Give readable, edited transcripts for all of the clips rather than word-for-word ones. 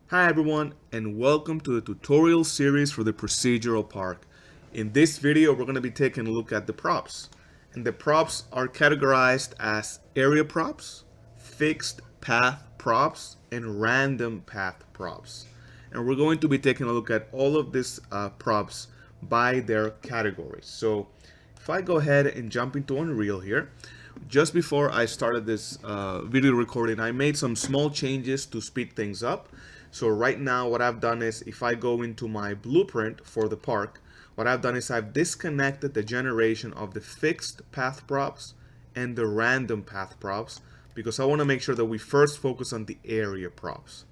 Hi everyone, and welcome to the tutorial series for the procedural park. In this video we're going to be taking a look at the props, and the props are categorized as area props, fixed path props, and random path props. And we're going to be taking a look at all of these props by their categories. So if I go ahead and jump into Unreal here, just before I started this video recording, I made some small changes to speed things up. So right now what I've done is, if I go into my blueprint for the park, what I've done is I've disconnected the generation of the fixed path props and the random path props, because I want to make sure that we first focus on the area props.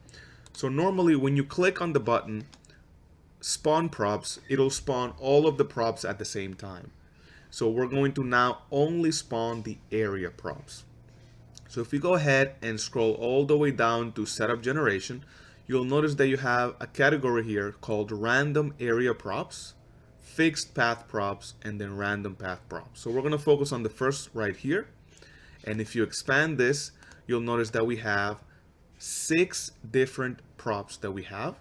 So normally when you click on the button spawn props, it'll spawn all of the props at the same time. So we're going to now only spawn the area props. So if you go ahead and scroll all the way down to setup generation, you'll notice that you have a category here called random area props, fixed path props, and then random path props. So we're going to focus on the first right here. And if you expand this, you'll notice that we have 6 different props that we have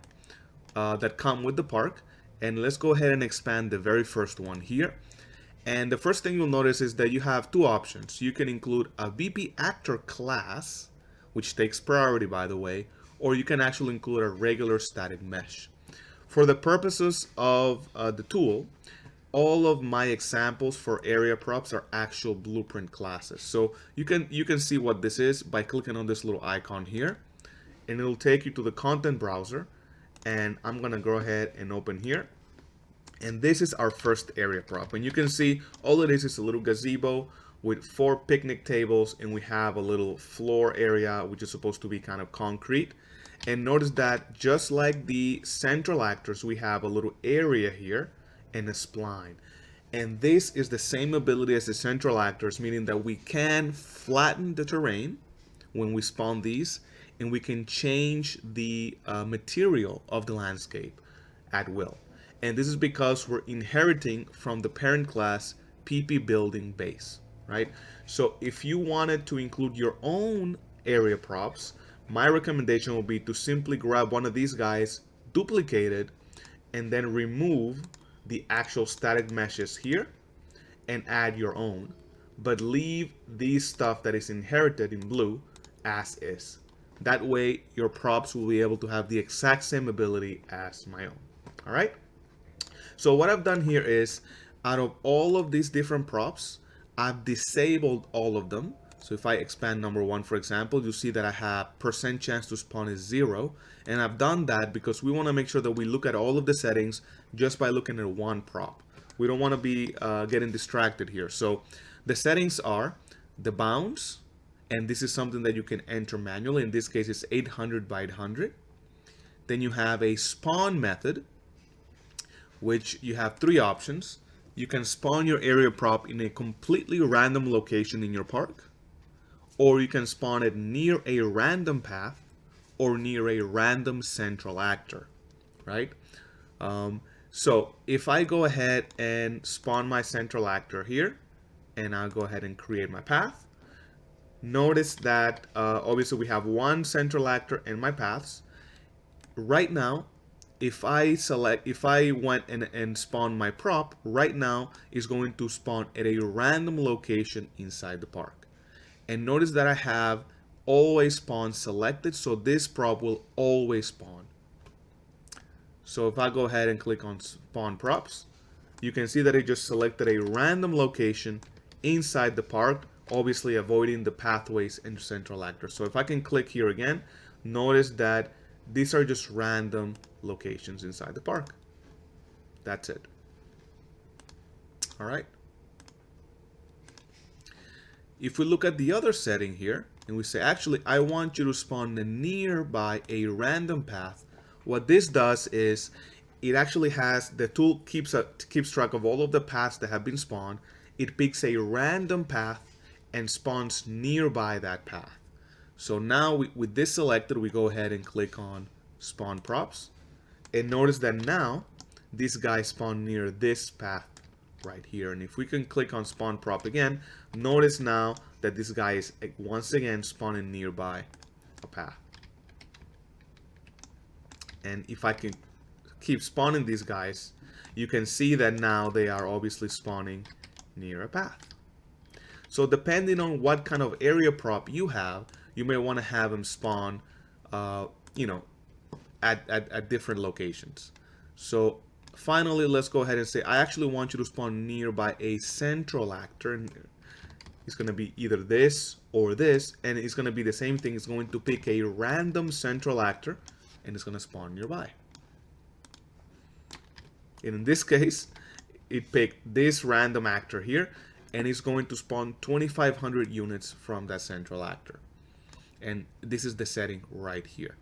that come with the park. And let's go ahead and expand the very first one here. And the first thing you'll notice is that you have 2 options. You can include a VP actor class, which takes priority by the way, or you can actually include a regular static mesh. For the purposes of the tool, all of my examples for area props are actual blueprint classes. So you can see what this is by clicking on this little icon here, and it'll take you to the content browser. And I'm gonna go ahead and open here. And this is our first area prop. And you can see all it is a little gazebo with 4 picnic tables, and we have a little floor area which is supposed to be kind of concrete. And notice that just like the central actors, we have a little area here and a spline. And this is the same ability as the central actors, meaning that we can flatten the terrain when we spawn these, and we can change the material of the landscape at will. And this is because we're inheriting from the parent class PP building base, right? So if you wanted to include your own area props, my recommendation will be to simply grab one of these guys, duplicate it, and then remove the actual static meshes here and add your own. But leave these stuff that is inherited in blue as is. That way your props will be able to have the exact same ability as my own. All right? So what I've done here is, out of all of these different props, I've disabled all of them. So if I expand number 1, for example, you see that I have percent chance to spawn is 0. And I've done that because we want to make sure that we look at all of the settings just by looking at one prop. We don't want to be getting distracted here. So the settings are the bounds, and this is something that you can enter manually. In this case, it's 800 by 800. Then you have a spawn method, which you have 3 options. You can spawn your area prop in a completely random location in your park, or you can spawn it near a random path or near a random central actor, right? So if I go ahead and spawn my central actor here, and I'll go ahead and create my path, notice that obviously we have 1 central actor in my paths. Right now, if I went and spawned my prop, right now is going to spawn at a random location inside the park. And notice that I have always spawn selected, so this prop will always spawn. So if I go ahead and click on spawn props, you can see that it just selected a random location inside the park, obviously avoiding the pathways and central actors. So if I can click here again, notice that these are just random locations inside the park. That's it. All right. If we look at the other setting here, and we say, actually, I want you to spawn nearby a random path, what this does is, it actually has, the tool keeps track of all of the paths that have been spawned. It picks a random path and spawns nearby that path. So now with this selected, we go ahead and click on spawn props, and notice that now this guy spawned near this path right here. And if we can click on spawn prop again, notice now that this guy is once again spawning nearby a path. And if I can keep spawning these guys, you can see that now they are obviously spawning near a path. So depending on what kind of area prop you have, you may want to have them spawn, you know, at different locations. So finally, let's go ahead and say, I actually want you to spawn nearby a central actor. And it's going to be either this or this, and it's going to be the same thing. It's going to pick a random central actor, and it's going to spawn nearby. And in this case, it picked this random actor here, and it's going to spawn 2,500 units from that central actor. And this is the setting right here.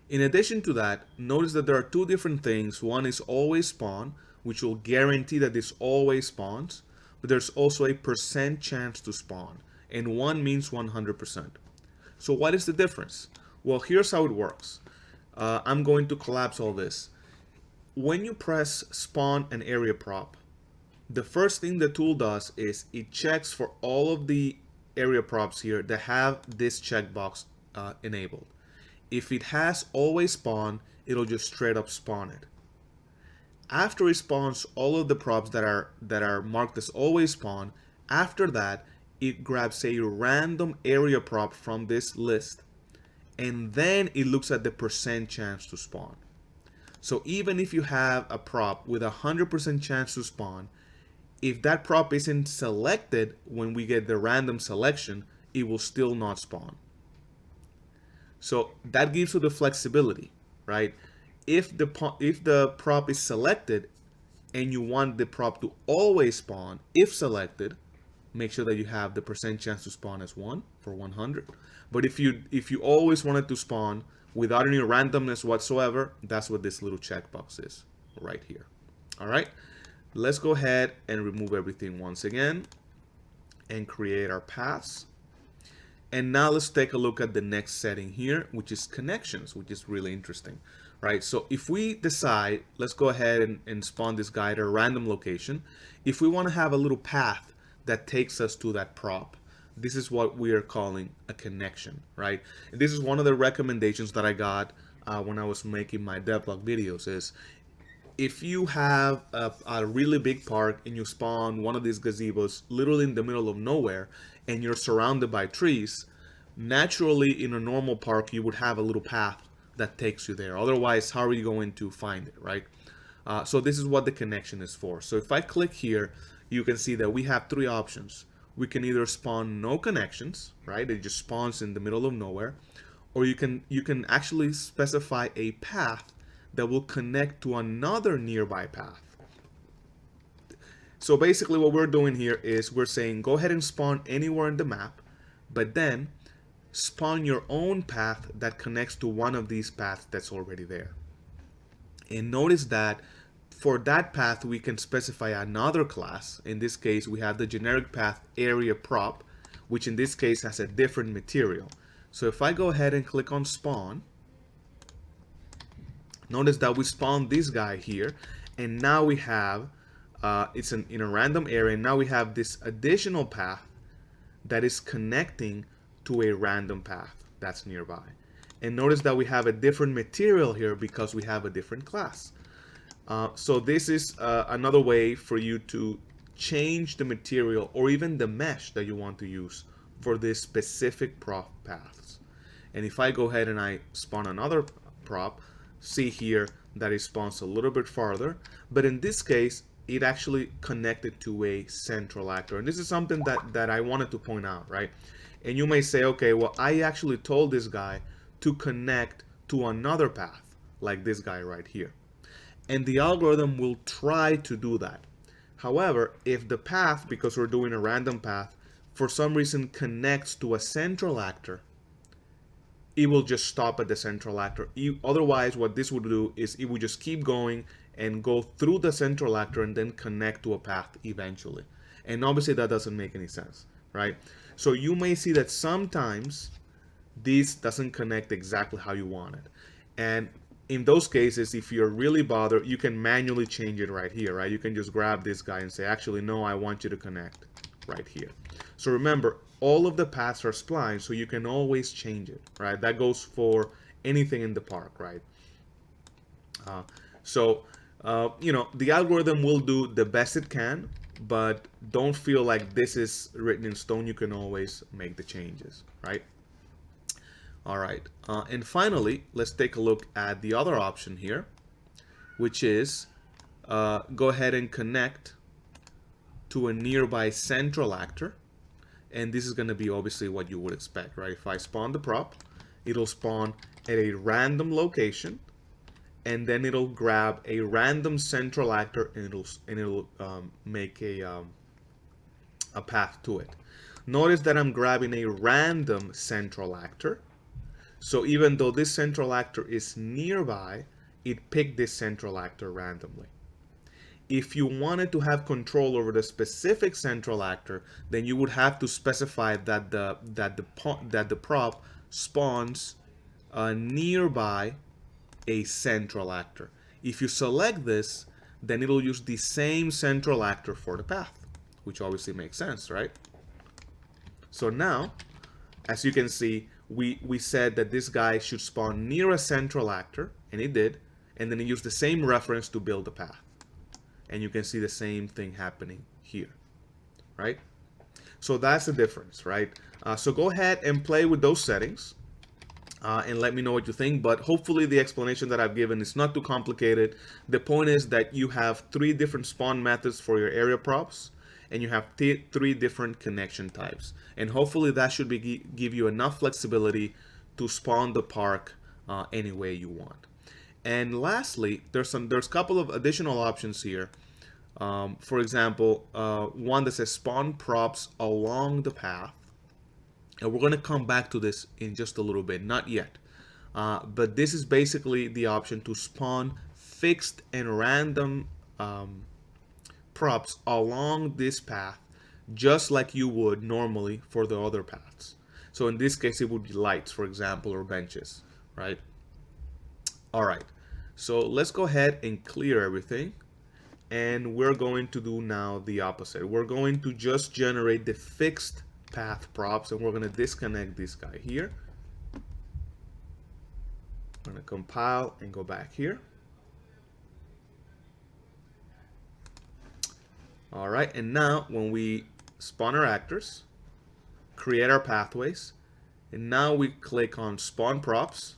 In addition to that, notice that there are two different things. One is always spawn, which will guarantee that this always spawns, but there's also a % chance to spawn, and one means 100%. So what is the difference? Well, here's how it works. I'm going to collapse all this. When you press spawn an area prop, the first thing the tool does is it checks for all of the area props here that have this checkbox enabled. If it has always spawn, it'll just straight up spawn it. After it spawns all of the props that are marked as always spawn, after that it grabs a random area prop from this list, and then it looks at the % chance to spawn. So even if you have a prop with 100% chance to spawn, if that prop isn't selected when we get the random selection, it will still not spawn. So that gives you the flexibility, right? If the prop is selected and you want the prop to always spawn, if selected, make sure that you have the % chance to spawn as 1 for 100. But if you always want it to spawn without any randomness whatsoever, that's what this little checkbox is right here. All right, let's go ahead and remove everything once again and create our paths. And now let's take a look at the next setting here, which is connections, which is really interesting, right? So if we decide, let's go ahead and spawn this guy at a random location. If we want to have a little path that takes us to that prop, this is what we are calling a connection, right? And this is one of the recommendations that I got when I was making my devlog videos is, if you have a really big park and you spawn one of these gazebos literally in the middle of nowhere and you're surrounded by trees, naturally in a normal park you would have a little path that takes you there. Otherwise, how are you going to find it, right? So this is what the connection is for. So if I click here, you can see that we have three options. We can either spawn no connections, right? It just spawns in the middle of nowhere, or you can actually specify a path that will connect to another nearby path. So basically what we're doing here is we're saying go ahead and spawn anywhere in the map, but then spawn your own path that connects to one of these paths that's already there. And notice that for that path we can specify another class. In this case we have the generic path area prop, which in this case has a different material. So if I go ahead and click on spawn, notice that we spawned this guy here, and now we have it's in a random area, and now we have this additional path that is connecting to a random path that's nearby. And notice that we have a different material here because we have a different class. So this is another way for you to change the material or even the mesh that you want to use for this specific prop paths. And if I go ahead and I spawn another prop, see here that it spawns a little bit farther, but in this case it actually connected to a central actor. And this is something that I wanted to point out, right? And you may say, okay, well, I actually told this guy to connect to another path like this guy right here, and the algorithm will try to do that. However, if the path, because we're doing a random path, for some reason connects to a central actor, it will just stop at the central actor. Otherwise, what this would do is it would just keep going and go through the central actor and then connect to a path eventually. And obviously that doesn't make any sense, right? So you may see that sometimes this doesn't connect exactly how you want it. And in those cases, if you're really bothered, you can manually change it right here, right? You can just grab this guy and say, actually, no, I want you to connect right here. So remember, all of the paths are splined, so you can always change it, right? That goes for anything in the park, right? The algorithm will do the best it can, but don't feel like this is written in stone. You can always make the changes, right? All right, and finally, let's take a look at the other option here, which is go ahead and connect to a nearby central actor. And this is going to be obviously what you would expect, right? If I spawn the prop, it'll spawn at a random location, and then it'll grab a random central actor, and it'll make a path to it. Notice that I'm grabbing a random central actor. So even though this central actor is nearby, it picked this central actor randomly. If you wanted to have control over the specific central actor, then you would have to specify that the prop spawns nearby a central actor. If you select this, then it'll use the same central actor for the path, which obviously makes sense, right? So now, as you can see, we said that this guy should spawn near a central actor, and it did, and then it used the same reference to build the path. And you can see the same thing happening here, right? So that's the difference, right? So go ahead and play with those settings and let me know what you think. But hopefully the explanation that I've given is not too complicated. The point is that you have 3 different spawn methods for your area props, and you have 3 different connection types. And hopefully that should give you enough flexibility to spawn the park any way you want. And lastly, there's a couple of additional options here. For example, one that says spawn props along the path. And we're going to come back to this in just a little bit, not yet. But this is basically the option to spawn fixed and random props along this path, just like you would normally for the other paths. So in this case, it would be lights, for example, or benches, right? All right, so let's go ahead and clear everything. And we're going to do now the opposite. We're going to just generate the fixed path props, and we're going to disconnect this guy here. I'm going to compile and go back here. All right, and now when we spawn our actors, create our pathways, and now we click on spawn props,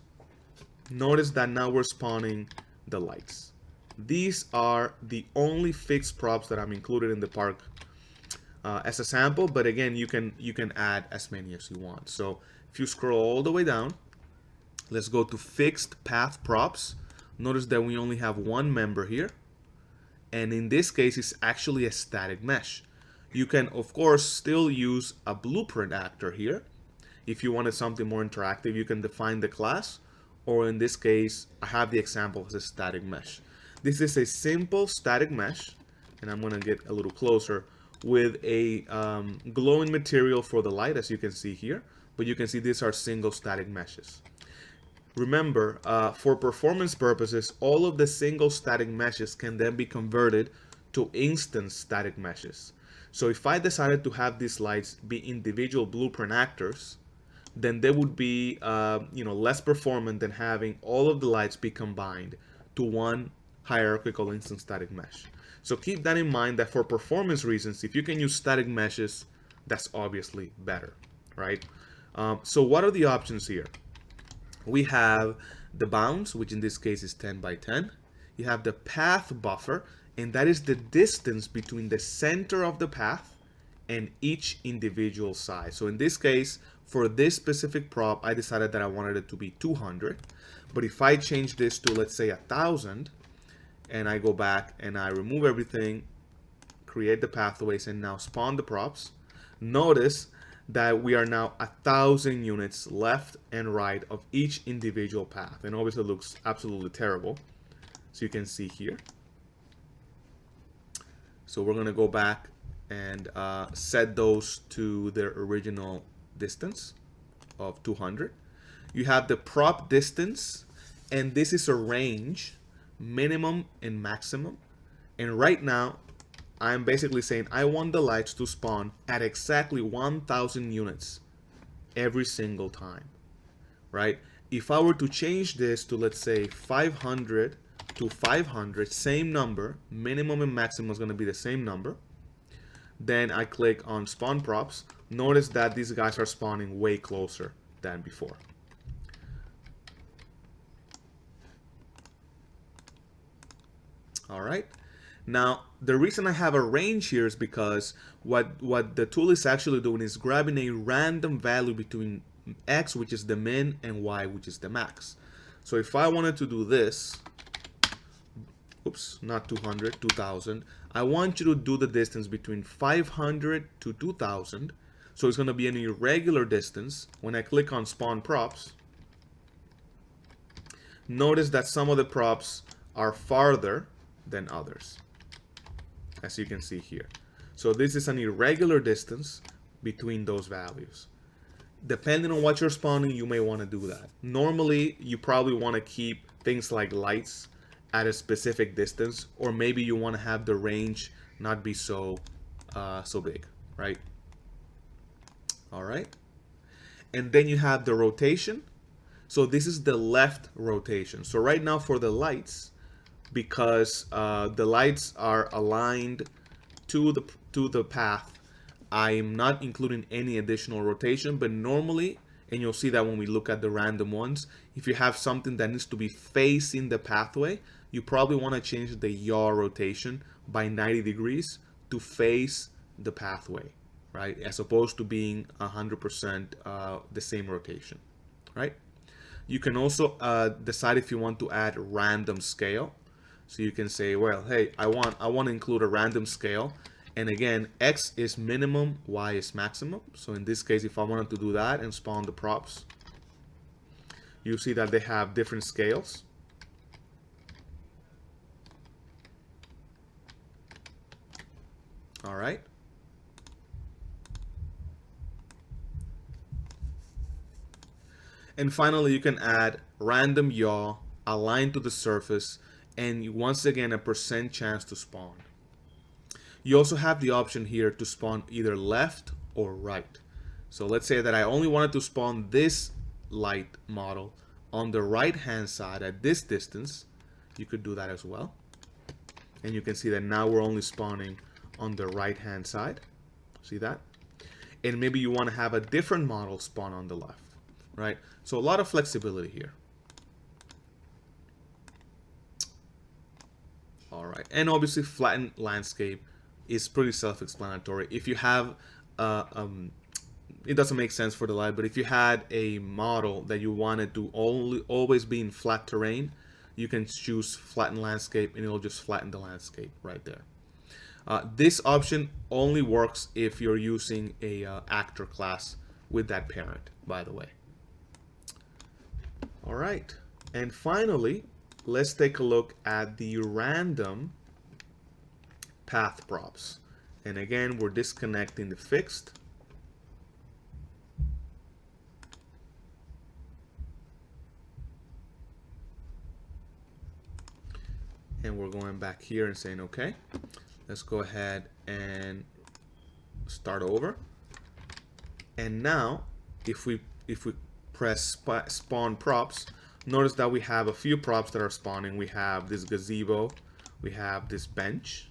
notice that now we're spawning the lights. These are the only fixed props that I'm included in the park as a sample, but again, you can add as many as you want. So if you scroll all the way down, let's go to fixed path props. Notice that we only have one member here, and in this case, it's actually a static mesh. You can, of course, still use a blueprint actor here. If you wanted something more interactive, you can define the class, or in this case, I have the example as a static mesh. This is a simple static mesh, and I'm going to get a little closer, with a glowing material for the light, as you can see here. But you can see these are single static meshes. Remember, for performance purposes, all of the single static meshes can then be converted to instance static meshes. So if I decided to have these lights be individual blueprint actors, then they would be less performant than having all of the lights be combined to one hierarchical instance static mesh. So keep that in mind, that for performance reasons, if you can use static meshes, that's obviously better, right? So what are the options here? We have the bounds, which in this case is 10 by 10. You have the path buffer, and that is the distance between the center of the path and each individual side. So in this case, for this specific prop, I decided that I wanted it to be 200. But if I change this to, let's say, 1,000, and I go back and I remove everything, create the pathways, and now spawn the props, notice that we are now 1,000 units left and right of each individual path. And obviously it looks absolutely terrible. So you can see here. So we're going to go back and set those to their original distance of 200. You have the prop distance, and this is a range, minimum and maximum. And right now, I'm basically saying I want the lights to spawn at exactly 1,000 units every single time, right? if I were to change this to, let's say, 500 to 500, same number, minimum and maximum is going to be the same number. Then I click on spawn props. Notice that these guys are spawning way closer than before. All right. Now, the reason I have a range here is because what the tool is actually doing is grabbing a random value between X, which is the min, and Y, which is the max. So if I wanted to do this, oops, not 200, 2000, I want you to do the distance between 500 to 2000. So it's going to be an irregular distance. When I click on spawn props, notice that some of the props are farther than others, as you can see here. So this is an irregular distance between those values. Depending on what you're spawning, you may want to do that. Normally, you probably want to keep things like lights at a specific distance, or maybe you want to have the range not be so big, right? All right. And then you have the rotation. So this is the left rotation. So right now for the lights, because the lights are aligned to the path, I'm not including any additional rotation. But normally, and you'll see that when we look at the random ones, if you have something that needs to be facing the pathway, you probably want to change the yaw rotation by 90 degrees to face the pathway, right? As opposed to being 100% the same rotation, right? You can also decide if you want to add random scale. So you can say, well, hey, I want to include a random scale. And again, X is minimum, Y is maximum. So in this case, if I wanted to do that and spawn the props, you see that they have different scales. All right. And finally, you can add random yaw, align to the surface, and once again, a % chance to spawn. You also have the option here to spawn either left or right. So let's say that I only wanted to spawn this light model on the right hand side at this distance. You could do that as well. And you can see that now we're only spawning on the right hand side. See that? And maybe you want to have a different model spawn on the left, right? So a lot of flexibility here. All right, and obviously flattened landscape is pretty self-explanatory. If you have, it doesn't make sense for the light, but if you had a model that you wanted to always be in flat terrain, you can choose flatten landscape and it'll just flatten the landscape right there. This option only works if you're using a actor class with that parent, by the way. All right, and finally, let's take a look at the random path props. And again, we're disconnecting the fixed. And we're going back here and saying, okay, let's go ahead and start over. And now, if we press spawn props, notice that we have a few props that are spawning. We have this gazebo, we have this bench,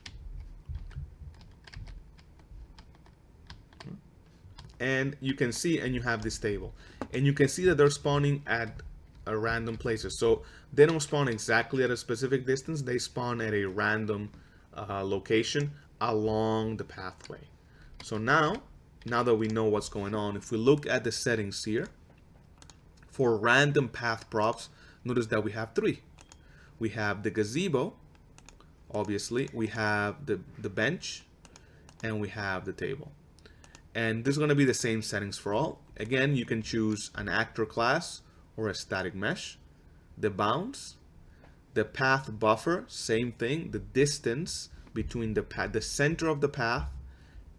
and you can see, and you have this table, and you can see that they're spawning at a random places. So they don't spawn exactly at a specific distance, they spawn at a random location along the pathway. So now that we know what's going on, if we look at the settings here for random path props, notice that we have three. We have the gazebo, obviously, we have the bench, and we have the table. And this is going to be the same settings for all. Again, you can choose an actor class or a static mesh. The bounds, the path buffer, same thing. The distance between the center of the path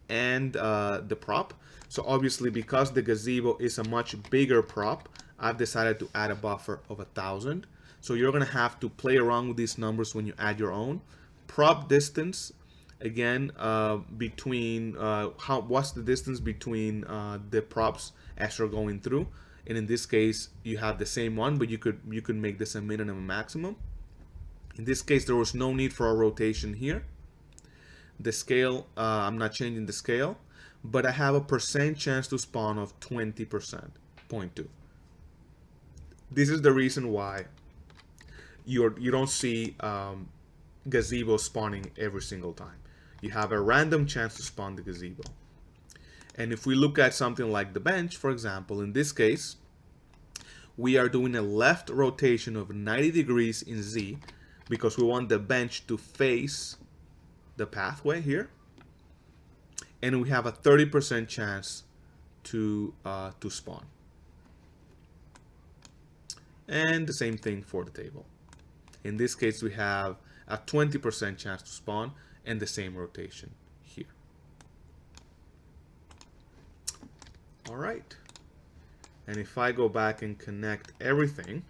and the prop. So obviously, because the gazebo is a much bigger prop, I've decided to add a buffer of 1000. So you're going to have to play around with these numbers when you add your own. Prop distance, again, between what's the distance between the props as you're going through. and in this case you have the same one, but you could make this a minimum and a maximum. In this case there was no need for a rotation here. The scale, I'm not changing the scale, but I have a percent chance to spawn of 20%, 0.2. This is the reason why you don't see gazebo spawning every single time. You have a random chance to spawn the gazebo. And if we look at something like the bench, for example, in this case, we are doing a left rotation of 90 degrees in Z because we want the bench to face the pathway here. And we have a 30% chance to spawn. And the same thing for the table. In this case, we have a 20% chance to spawn and the same rotation here. All right. And if I go back and connect everything,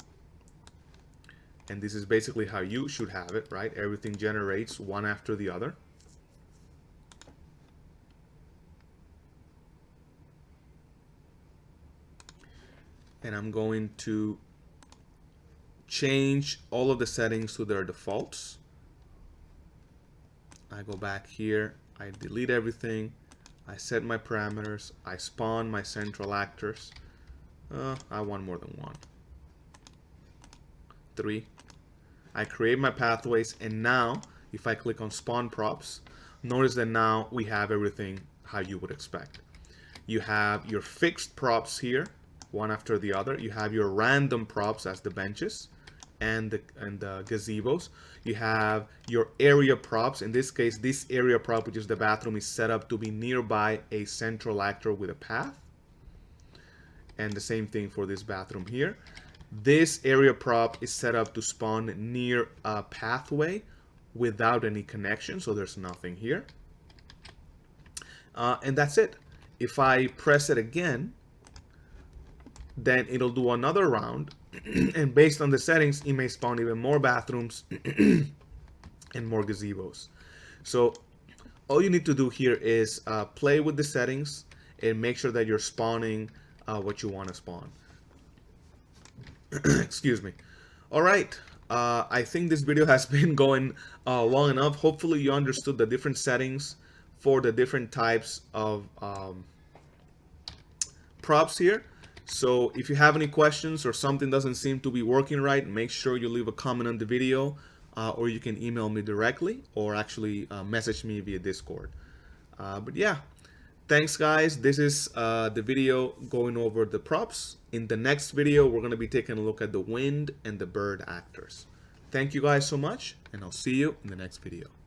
and this is basically how you should have it, right? Everything generates one after the other. And I'm going to change all of the settings to their defaults. I go back here, I delete everything, I set my parameters, I spawn my central actors. I want more than one. 3. I create my pathways, and now if I click on spawn props, notice that now we have everything how you would expect. You have your fixed props here, one after the other. You have your random props as the benches and the gazebos. You have your area props. In this case, this area prop, which is the bathroom, is set up to be nearby a central actor with a path. And the same thing for this bathroom here. This area prop is set up to spawn near a pathway without any connection, so there's nothing here. And that's it. If I press it again, then it'll do another round, and based on the settings, it may spawn even more bathrooms and more gazebos. So all you need to do here is play with the settings and make sure that you're spawning what you want to spawn. Excuse me. All right. I think this video has been going long enough. Hopefully you understood the different settings for the different types of props here. So if you have any questions or something doesn't seem to be working right, make sure you leave a comment on the video, or you can email me directly, or actually message me via Discord. But yeah, thanks guys. This is the video going over the props. In the next video, we're going to be taking a look at the wind and the bird actors. Thank you guys so much, and I'll see you in the next video.